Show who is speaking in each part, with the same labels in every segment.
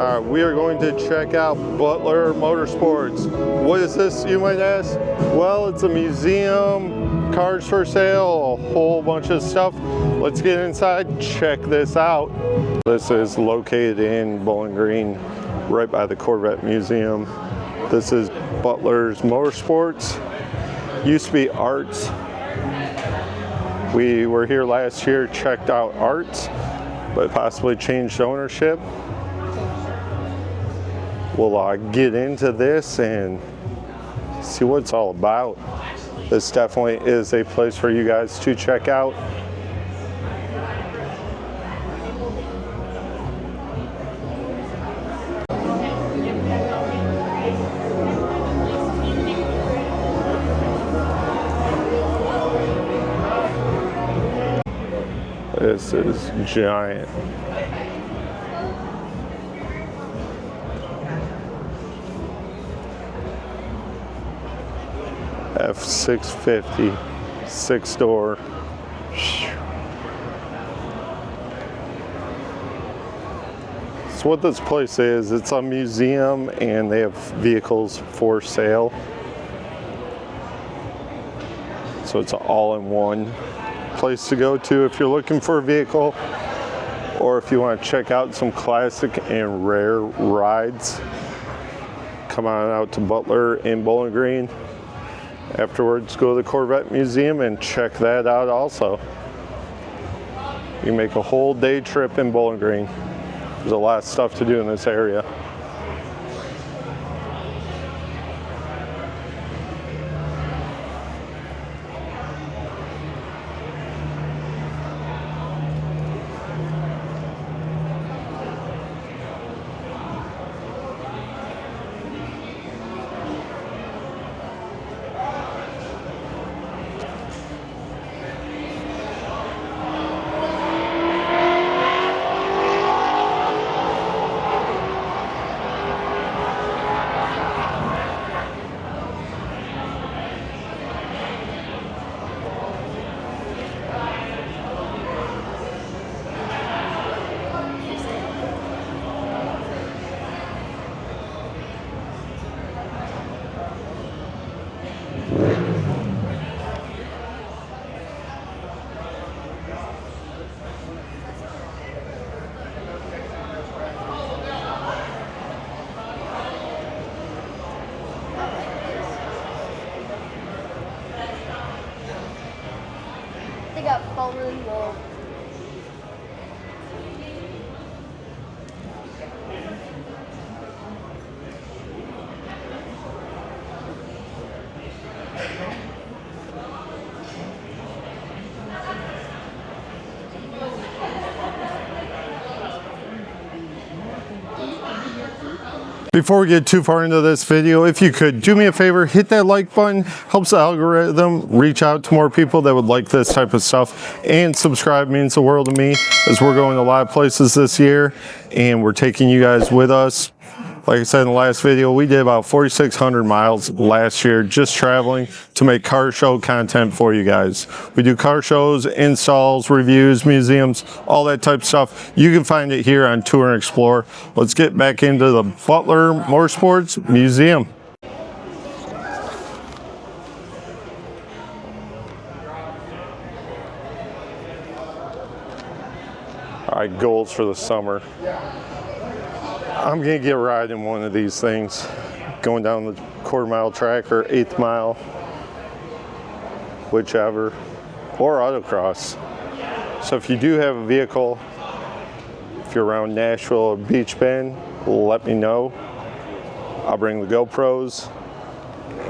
Speaker 1: We are going to check out Butler Motorsports. What is this, you might ask? Well, it's a museum, cars for sale, a whole bunch of stuff. Let's get inside, check this out. This is located in Bowling Green, right by the Corvette Museum. This is Butler's Motorsports. Used to be Arts. We were here last year, checked out Arts, but possibly changed ownership. We'll get into this and see what it's all about. This definitely is a place for you guys to check out. This is giant. F650, 6-door. So what this place is, it's a museum and they have vehicles for sale. So it's an all-in-one place to go to if you're looking for a vehicle, or if you want to check out some classic and rare rides. Come on out to Butler in Bowling Green. Afterwards, go to the Corvette Museum and check that out also. You can make a whole day trip in Bowling Green. There's a lot of stuff to do in this area.
Speaker 2: They got fallen wall.
Speaker 1: Before we get too far into this video, if you could do me a favor, hit that like button. Helps the algorithm reach out to more people that would like this type of stuff, and subscribe means the world to me, as we're going to a lot of places this year and we're taking you guys with us. Like I said in the last video, we did about 4,600 miles last year just traveling to make car show content for you guys. We do car shows, installs, reviews, museums, all that type of stuff. You can find it here on Tour and Explore. Let's get back into the Butler Motorsports Museum. All right, goals for the summer. I'm gonna get riding one of these things, going down the quarter-mile track or eighth mile, whichever, or autocross. So if you do have a vehicle, if you're around Nashville or Beach Bend, let me know. I'll bring the GoPros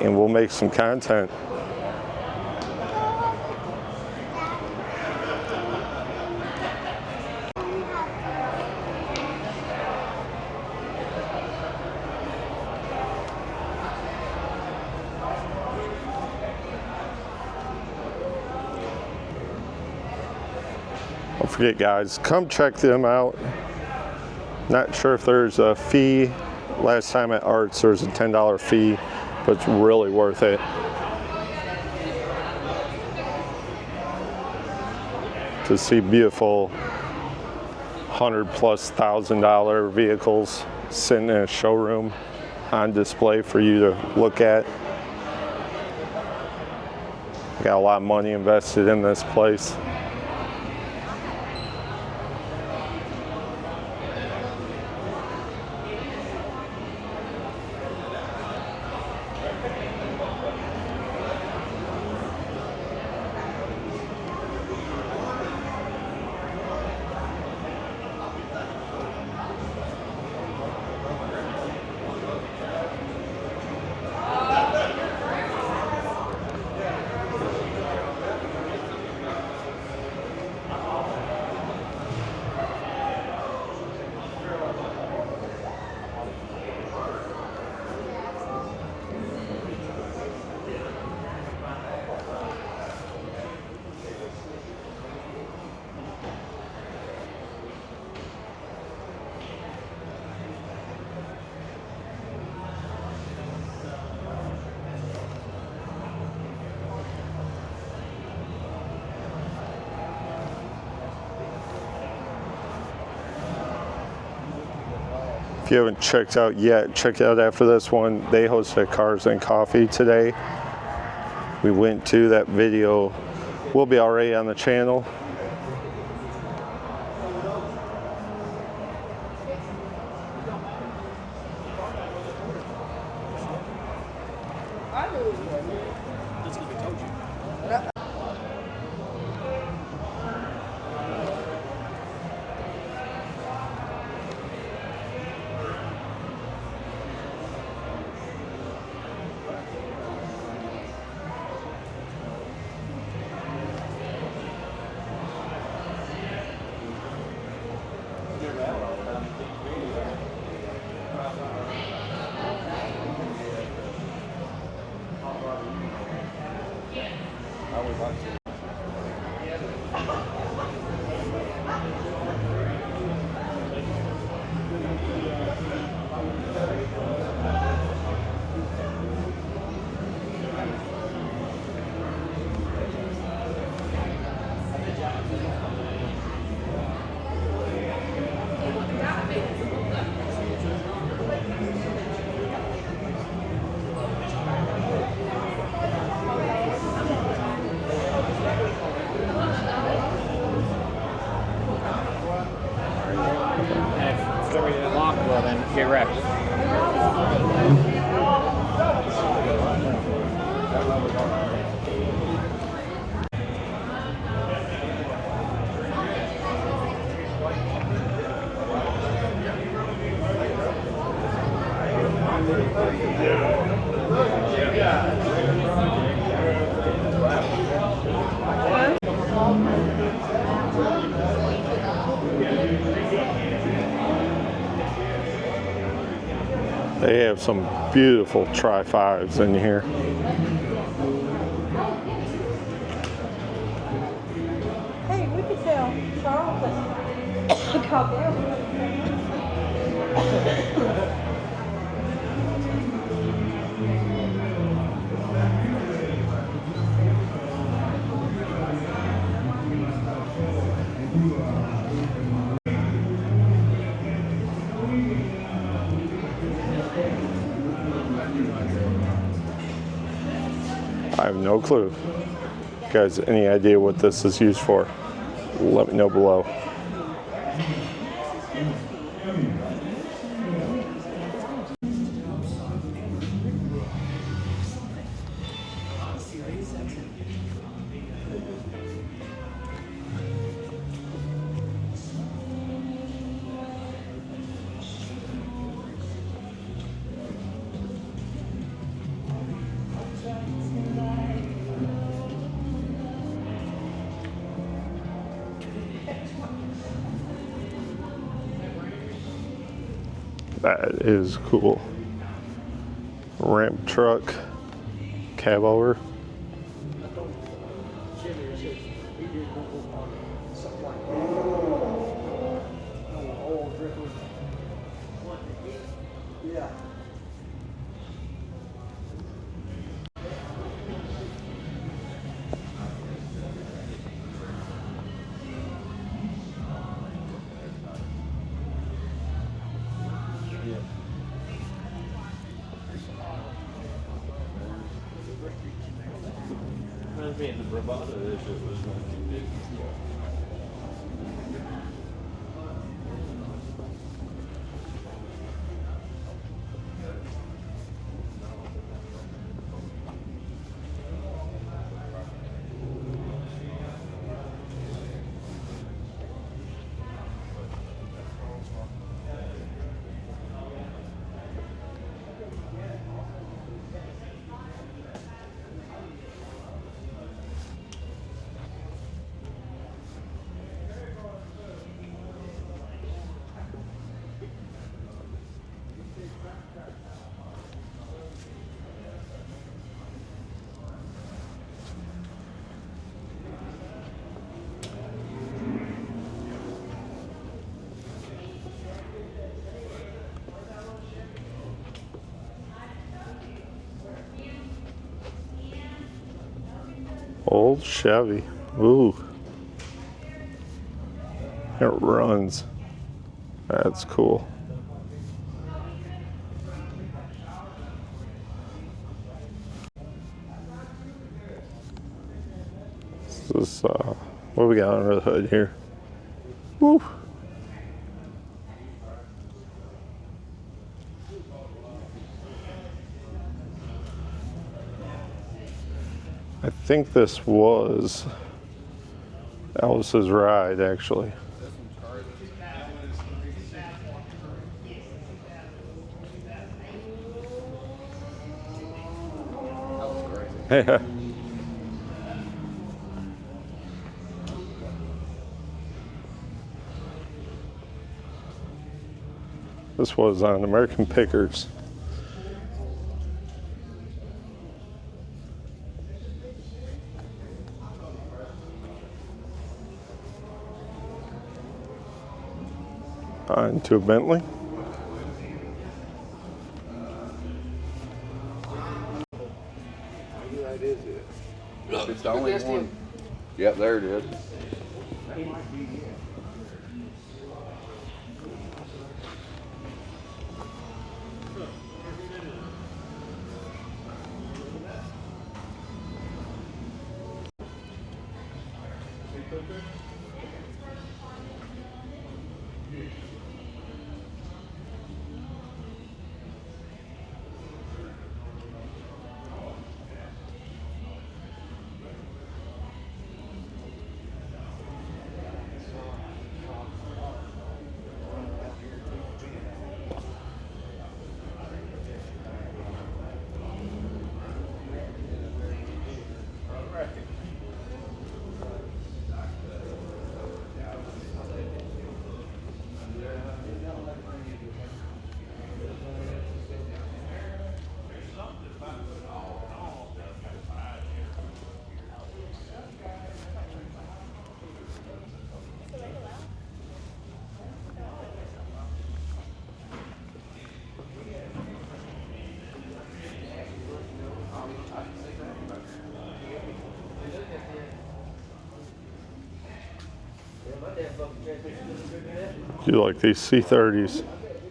Speaker 1: and we'll make some content. Don't forget, guys, come check them out. Not sure if there's a fee. Last time at Arts there's a $10 fee, but it's really worth it. To see beautiful $100,000+ vehicles. sitting in a showroom on display for you to look at. Got a lot of money invested in this place. If you haven't checked out yet, check it out after this one. They hosted Cars and Coffee today. We went to that video. Will be already on the channel.
Speaker 3: Well, then get wrecked.
Speaker 1: They have some beautiful Tri-5s in here.
Speaker 4: Hey, we could tell Charles that calm down.
Speaker 1: I have no clue. Guys, any idea what this is used for? Let me know below. That is cool. Ramp truck, cab over.
Speaker 3: mean, the bravado of this shit was like,
Speaker 1: Old Chevy. Ooh. It runs. That's cool. This is, what we got under the hood here? Woo. I think this was Elvis's ride, actually. Yeah. This was on American Pickers. Into a Bentley.
Speaker 5: That is it. It's the only one. Yep, there it is.
Speaker 1: Do you like these C30s,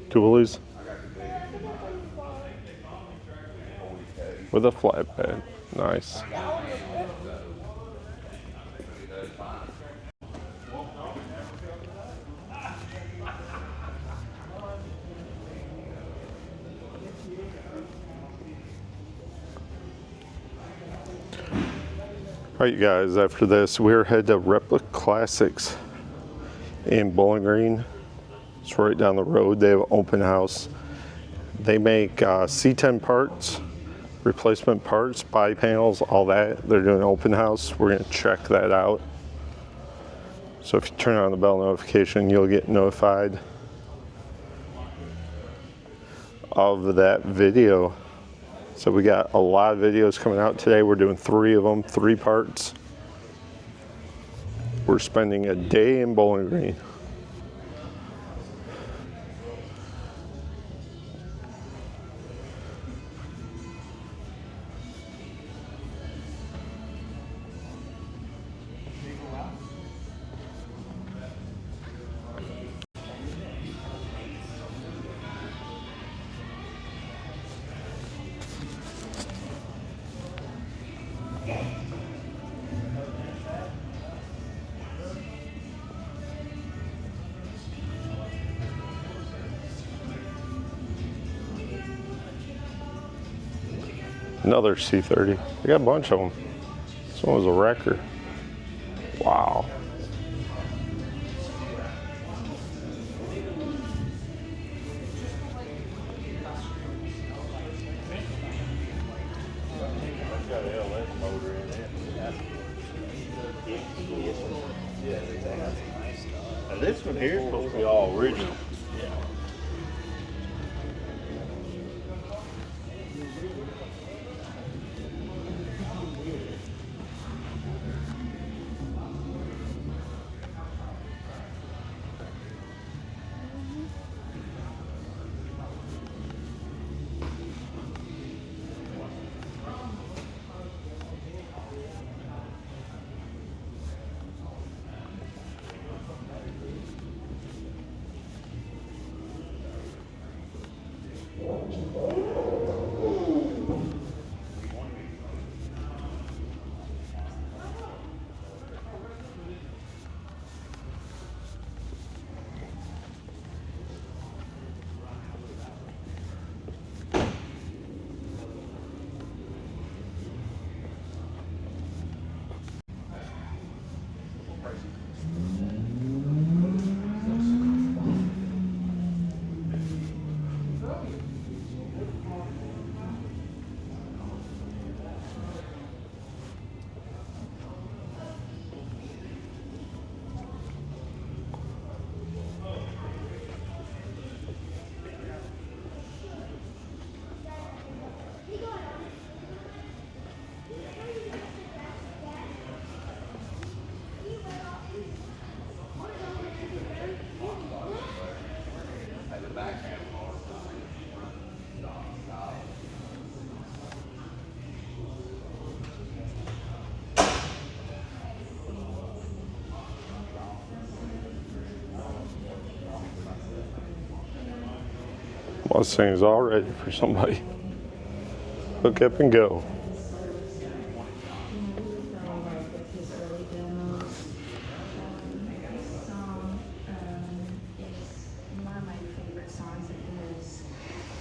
Speaker 1: dualies? With a flatbed. Nice. All right, you guys, after this, we're headed to Replica Classics in Bowling Green. It's right down the road. They have an open house. They make C10 parts, replacement parts, body panels, all that. They're doing an open house. We're going to check that out. So if you turn on the bell notification, you'll get notified of that video. So we got a lot of videos coming out today. We're doing 3 of them, 3 parts. We're spending a day in Bowling Green. Another C30. They got a bunch of them. This one was a wrecker. Wow.
Speaker 3: Now this one here is supposed to be all original.
Speaker 1: Mustang's all ready for somebody. Hook up and go.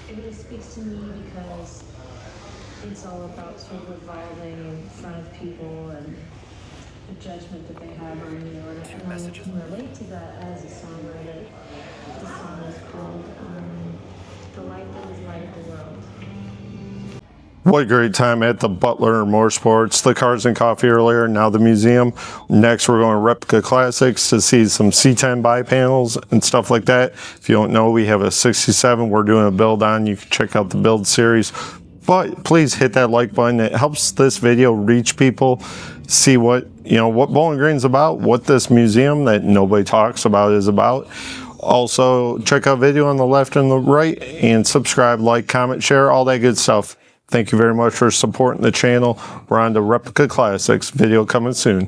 Speaker 6: It really speaks to me because it's all about sort of evolving in front of people and the judgment that they have on you. And I can relate to that as a songwriter. The song is called The Light That Is Light of the World.
Speaker 1: What a great time at the Butler Motorsports, the Cars and Coffee earlier, now the museum. Next, we're going to Replica Classics to see some C10 bi-panels and stuff like that. If you don't know, we have a 67 we're doing a build on. You can check out the build series. But please hit that like button. It helps this video reach people, see what Bowling Green's about, what this museum that nobody talks about is about. Also, check out video on the left and the right, and subscribe, like, comment, share, all that good stuff. Thank you very much for supporting the channel. We're on to Replica Classics. Video coming soon.